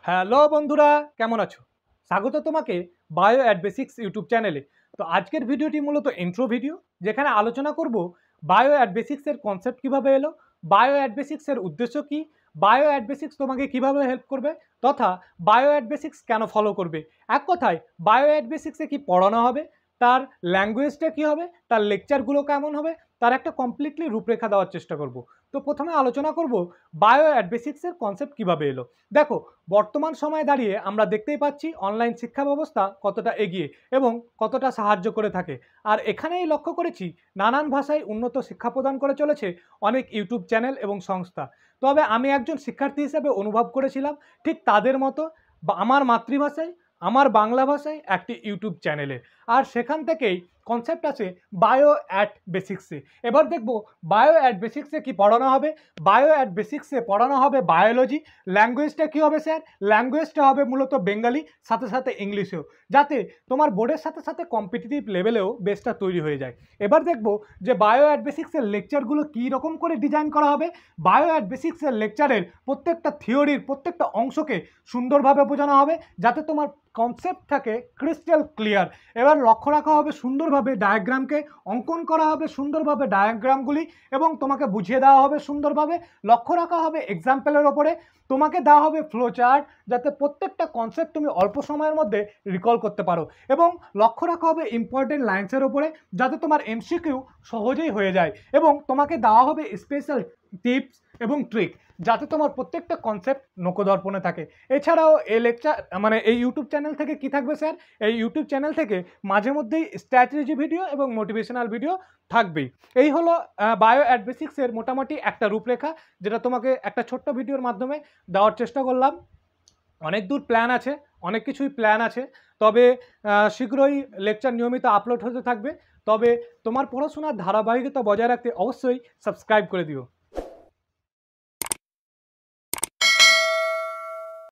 Hello বন্ধুরা, কেমন আছো? স্বাগত তোমাকে বায়ো অ্যাট বেসিক্স ইউটিউব চ্যানেলে। তো আজকের ভিডিওটি মূলত ইন্ট্রো ভিডিও, যেখানে আলোচনা করব বায়ো অ্যাট বেসিক্সের কনসেপ্ট কিভাবে এলো, বায়ো অ্যাট বেসিক্সের উদ্দেশ্য কী, বায়ো অ্যাট বেসিক্স তোমাকে কিভাবে হেল্প করবে, তথা বায়ো অ্যাট বেসিক্স কেন ফলো করবে। এক কথায় বায়ো অ্যাট বেসিক্সে কী পড়ানো হবে, তার ল্যাঙ্গুয়েজটা কী হবে, তার লেকচারগুলো কেমন হবে, তার একটা কমপ্লিটলি রূপরেখা দেওয়ার চেষ্টা করব। তো প্রথমে আলোচনা করব বায়ো অ্যাট বেসিক্সের কনসেপ্ট কীভাবে এলো। দেখো, বর্তমান সময়ে দাঁড়িয়ে আমরা দেখতেই পাচ্ছি অনলাইন শিক্ষা ব্যবস্থা কতটা এগিয়ে এবং কতটা সাহায্য করে থাকে। আর এখানেই লক্ষ্য করেছি নানান ভাষায় উন্নত শিক্ষা প্রদান করে চলেছে অনেক ইউটিউব চ্যানেল এবং সংস্থা। তবে আমি একজন শিক্ষার্থী হিসেবে অনুভব করেছিলাম ঠিক তাদের মতো আমার মাতৃভাষায়, আমার বাংলা ভাষায় একটি ইউটিউব চ্যানেলে। আর সেখান থেকেই কনসেপ্ট আছে বায়ো অ্যাট বেসিক্সে। এবার দেখব বায়ো অ্যাট বেসিক্সে কি পড়ানো হবে। বায়ো অ্যাট বেসিক্সে পড়ানো হবে বায়োলজি। ল্যাঙ্গুয়েজটা কী হবে স্যার? ল্যাঙ্গুয়েজটা হবে মূলত বেঙ্গলি, সাথে সাথে ইংলিশেও, যাতে তোমার বোর্ডের সাথে সাথে কম্পিটিটিভ লেভেলেও বেসটা তৈরি হয়ে যায়। এবার দেখব যে বায়ো অ্যাট বেসিক্সের লেকচারগুলো কী রকম করে ডিজাইন করা হবে। বায়ো অ্যাট বেসিক্সের লেকচারের প্রত্যেকটা থিওরির প্রত্যেকটা অংশকে সুন্দরভাবে বোঝানো হবে, যাতে তোমার কনসেপ্ট থাকে ক্রিস্টাল ক্লিয়ার। এবার লক্ষ্য রাখা হবে সুন্দরভাবে ডায়াগ্রামকে অঙ্কন করা হবে, সুন্দরভাবে ডায়াগ্রামগুলি, এবং তোমাকে বুঝিয়ে দেওয়া হবে সুন্দরভাবে। লক্ষ্য রাখা হবে এক্সাম্পলের ওপরে, তোমাকে দেওয়া হবে ফ্লো চার্ট, যাতে প্রত্যেকটা কনসেপ্ট তুমি অল্প সময়ের মধ্যে রিকল করতে পারো। এবং লক্ষ্য রাখা হবে ইম্পর্টেন্ট লাইন্সের ওপরে, যাতে তোমার এমসিকিউ সহজেই হয়ে যায়। এবং তোমাকে দেওয়া হবে স্পেশাল টিপস এবং ট্রিক, যাতে তোমার প্রত্যেকটা কনসেপ্ট নখদর্পণে থাকে। এছাড়াও এই লেকচার এই ইউটিউব চ্যানেল থেকে কি থাকবে স্যার? এই ইউটিউব চ্যানেল থেকে মাঝে মধ্যেই স্ট্র্যাটেজি ভিডিও এবং মোটিভেশনাল ভিডিও থাকবেই। এই হলো বায়ো অ্যাট বেসিক্সের মোটামুটি একটা রূপরেখা, যেটা তোমাকে একটা ছোট্ট ভিডিওর মাধ্যমে দেওয়ার চেষ্টা করলাম। অনেক দূর প্ল্যান আছে, অনেক কিছুই প্ল্যান আছে, তবে শীঘ্রই লেকচার নিয়মিত আপলোড হতে থাকবে। তবে তোমার পড়াশোনার ধারাবাহিকতা বজায় রাখতে অবশ্যই সাবস্ক্রাইব করে দিও।